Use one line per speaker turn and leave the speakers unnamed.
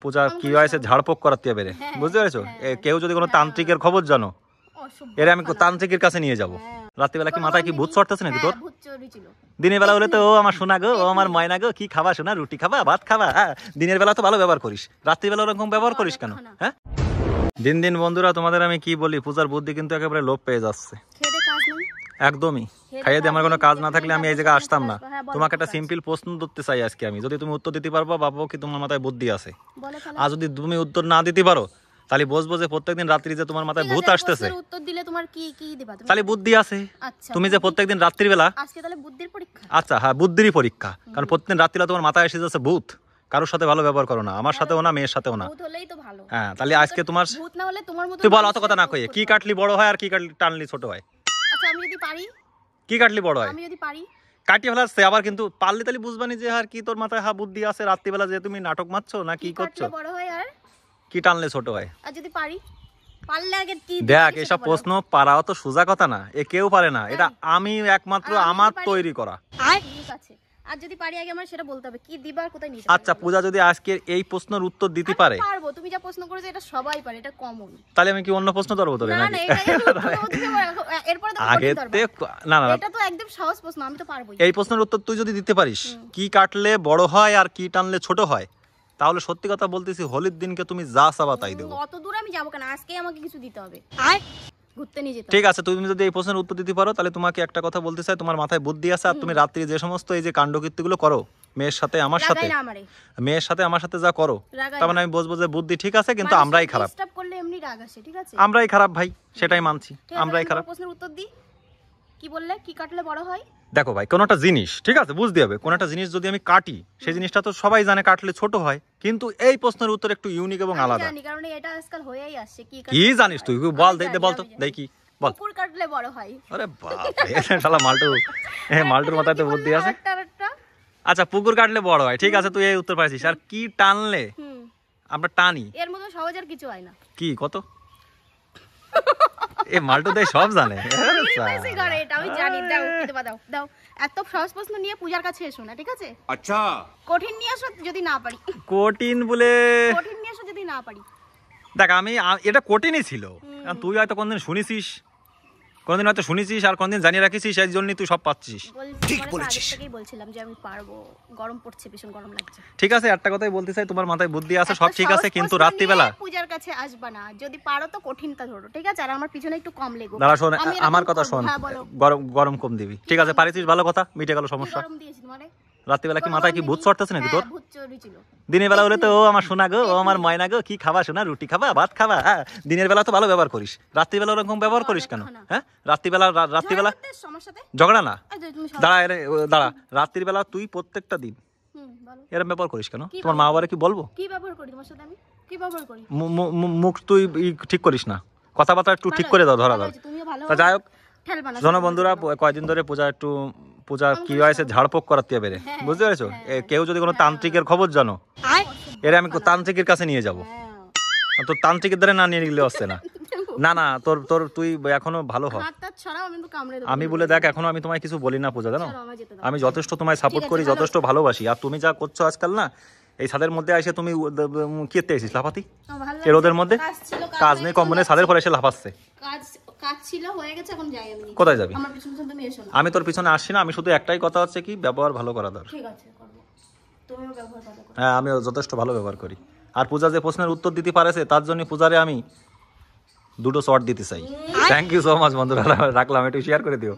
পূজা কি হয়েছে ঝাড়পোক করাতে হবে রে, বুঝতে পেরেছো? কেউ যদি কোনো তান্ত্রিকের খবর জানো, এর আমি তান্ত্রিকের কাছে নিয়ে যাবো। রাত্রিবেলা কি মাথায় কি ভূত চড়তেছে নাকি তোর? দিনের বেলা হলে তো ও আমার সোনা গো, ও আমার ময়না গো, কি খাবা সোনা, রুটি খাবা, ভাত খাবা? হ্যাঁ, দিনের বেলা তো ভালো ব্যবহার করিস, রাত্রিবেলা ওরকম ব্যবহার করিস কেন? হ্যাঁ, দিন দিন বন্ধুরা তোমাদের আমি কি বলি, পূজার বুদ্ধি কিন্তু একেবারে লোপ পেয়ে যাচ্ছে। একদমই খাইয়ে দিয়ে আমার কোনো কাজ না থাকলে আমি এই জায়গায় আসতাম না। তোমাকে একটা সিম্পল প্রশ্ন করতে চাই আজকে আমি, যদি তুমি উত্তর দিতে পারবো বাবা কি তোমার মাথায় বুদ্ধি আছে, আর যদি তুমি উত্তর না দিতে পারো তাহলে বসবো যে প্রত্যেকদিন রাত্রি যে তোমার মাথায় ভূত আসতেছে,
উত্তর দিলে তোমার কি কি দিবা তুমি?
তাহলে বুদ্ধি আছে। তুমি যে প্রত্যেকদিন রাত্রিবেলা,
আজকে তাহলে বুদ্ধির পরীক্ষা।
আচ্ছা হ্যাঁ, বুদ্ধিরই পরীক্ষা, কারণ প্রত্যেকদিন রাত্রিবেলা তোমার মাথায় এসে যাচ্ছে ভূত। কারোর সাথে ভালো ব্যবহার করো না, আমার সাথেও না, মেয়ের সাথেও না।
ভূত হলেই তো ভালো।
হ্যাঁ, তাহলে আজকে তোমার
ভূত না হলে তোমার মতো
তুই বল, অত কথা না কইয়ে কি কাটলি বড় হয় আর কি কাটলি টানলি ছোট হয়?
আচ্ছা আমি যদি পারি,
কি কাটলি বড় হয়?
আমি যদি পারি
কাটিয়ে ফেলাচ্ছে আবার, কিন্তু পারলে তাহলে বুঝবানি যে আর কি তোর মাথায় বুদ্ধি আছে। রাত্রিবেলা যে তুমি নাটক মারছো না কি করছো?
বড় হয় আর
কি টানলে ছোট হয়?
আর যদি পারি, পারলে আগে কি
দেখ, এসব প্রশ্ন পারাও তো সোজা কথা না, এ কেউ পারে না, এটা আমি একমাত্র আমার তৈরি করা।
ঠিক আছে, আর যদি পারি আগে আমার সেটা বলতে হবে কি দিবা আর কোথায় নিয়ে
যাবে। আচ্ছা পূজা যদি আজকে এই প্রশ্নের উত্তর দিতে পারে,
পারবো। তুমি যা প্রশ্ন করেছো এটা সবাই পারে, এটা কমন।
তাহলে আমি কি অন্য প্রশ্ন ধরবো তোরে নাকি?
এরপর তো
আগে না না,
এটা তো একদম সহজ প্রশ্ন, আমি তো পারবোই।
এই প্রশ্নের উত্তর তুই যদি দিতে পারিস, কি কাটলে বড় হয় আর কি টানলে ছোট হয়, তাহলে সত্যি কথা বলতেছি হোলির দিনকে তুমি যা চাবা তাই দেবো।
অত দূর আমি যাবো কেন, আজকে আমাকে কিছু দিতে হবে, ঘুরতে নিয়ে যেতে।
ঠিক আছে, তুমি যদি এই প্রশ্নের উত্তর দিতে পারো তাহলে তোমাকে একটা কথা বলতে চাই, তোমার মাথায় বুদ্ধি আছে, আর তুমি রাত্রি যে সমস্ত এই যে কাণ্ডকীর্তিগুলো করো মেয়ের সাথে আমার সাথে, মেয়ের সাথে আমার সাথে যা করো, তার মানে আমি বলবো যে বুদ্ধি ঠিক আছে, কিন্তু আমরাই খারাপ।
ডিস্টার্ব করলে এমনি রাগ আসে, ঠিক আছে?
আমরাই খারাপ ভাই, সেটাই মানছি, আমরাই খারাপ।
প্রশ্নের উত্তর দি, কি বললে কি কাটলে বড় হয়?
দেখো ভাই, কোন একটা জিনিস ঠিক আছে বুঝতে হবে, কোন একটা জিনিস যদি আমি কাটি, সেই জিনিসটা তো সবাই জানে কাটলে ছোট হয়, কিন্তু এই প্রশ্নের উত্তর একটু ইউনিক এবং আলাদা।
জানি, কারণ এটা আজকাল হয়েই আসছে।
কি জানিস তুই? বল বল তো দেখি, বল।
কুকুর কাটলে বড় হয়।
আরে বাপ রে, শালা মাল্টু, মাল্টুর মাথায় তো বুদ্ধি আছে। আচ্ছা পুকুর কাটলে বড় হয়, ঠিক আছে তুই এই উত্তর পাইছিস। আর কি টানলে আমরা টানি,
এর মতো সহজ আর কিছু হয় না।
কি কত এ মাল্টু দেয় সব জানে।
আমি জানি, দাও দাও দাও দাও। এত সহজ প্রশ্ন নিয়ে পূজার কাছে এসো না, ঠিক আছে?
আচ্ছা
কঠিন নিয়ে আসো যদি না পারি।
কঠিন বলে
কঠিন নিয়ে আসো যদি না পারি।
দেখ আমি এটা কঠিনই ছিল, কারণ তুই হয়তো কোনদিন শুনেছিস, কোনদিন হয়তো শুনেছিস আর কোনদিন জানিয়ে রাখিস, সেই জন্যই তুই সব পাচ্ছিস।
ঠিক বলেছিস। আগেই বলছিলাম যে আমি পারবো, গরম পড়ছে, ভীষণ গরম লাগছে।
ঠিক আছে, একটা কথাই বলতে চাই, তোমার মাথায় বুদ্ধি আছে, সব ঠিক আছে, কিন্তু রাত্রিবেলা
পূজার কাছে আসবা না। যদি পারো তো কঠিনটা ধরো, ঠিক আছে? আর আমার পিছনে একটু কম লেগো।
দাঁড়া শোন, আমার কথা শোন, গরম কম দিবি, ঠিক আছে? পারিস, ভালো কথা, মিটে গেল সমস্যা। রাত্রিবেলা কি মাথায় কি ভূত চড়তেছে নাকি তোর? দিনের বেলা হলে তো ও আমার সোনা গো, ও আমার ময়না গো, কি খাবা সোনা, রুটি খাবা, ভাত খাবা? হ্যাঁ, দিনের বেলা তো ভালো ব্যবহার করিস, রাত্রিবেলা ওরকম ব্যবহার করিস কেন? হ্যাঁ, রাত্রিবেলা ঝগড়া না, দাঁড়া রাত্রিবেলা তুই প্রত্যেকটা দিন এরকম ব্যবহার করিস কেন? তোমার মা বাবারে কি বলবো?
কি ব্যবহার করি তোমার সাথে আমি? কি ব্যবহার করি?
মুখ তুই ঠিক করিস না, কথাবার্তা একটু ঠিক করে দাও, ধরা দাও। যাই হোক শোনো বন্ধুরা, কয়েকদিন ধরে পূজা কি হয়েছে ঝাড়পোক করাতে হবে রে, বুঝতে পেরেছো? কেউ যদি কোনো তান্ত্রিকের খবর জানো, এর আমি তান্ত্রিকের কাছে নিয়ে যাবো। তোর তান্ত্রিকের দ্বারা না নিয়ে নিলে হচ্ছে না। না না, তোর তুই এখনো ভালো হ। আমি বলে দেখ, এখনো আমি তোমায় কিছু বলি না পূজা, জানো আমি যথেষ্ট তোমায় সাপোর্ট করি, যথেষ্ট ভালোবাসি। আর তুমি যা করছো আজকাল না, এই ছাদের মধ্যে এসে তুমি কেতে এসিস লাফাতি, এর ওদের মধ্যে কাজ নেই, কম্বনের ছাদের পরে এসে লাফাচ্ছে। কোথায় যাবি? আমি তোর পিছনে আসছি না, আমি শুধু একটাই কথা হচ্ছে কি, ব্যবহার ভালো করা দরকার। হ্যাঁ, আমি যথেষ্ট ভালো ব্যবহার করি। আর পূজা যে প্রশ্নের উত্তর দিতে পারেছে, তার জন্য পূজারে আমি 2টো শট দিতে চাই। থ্যাংক ইউ সো মাচ বন্ধুরা, রাখলাম, একটু শেয়ার করে দিও।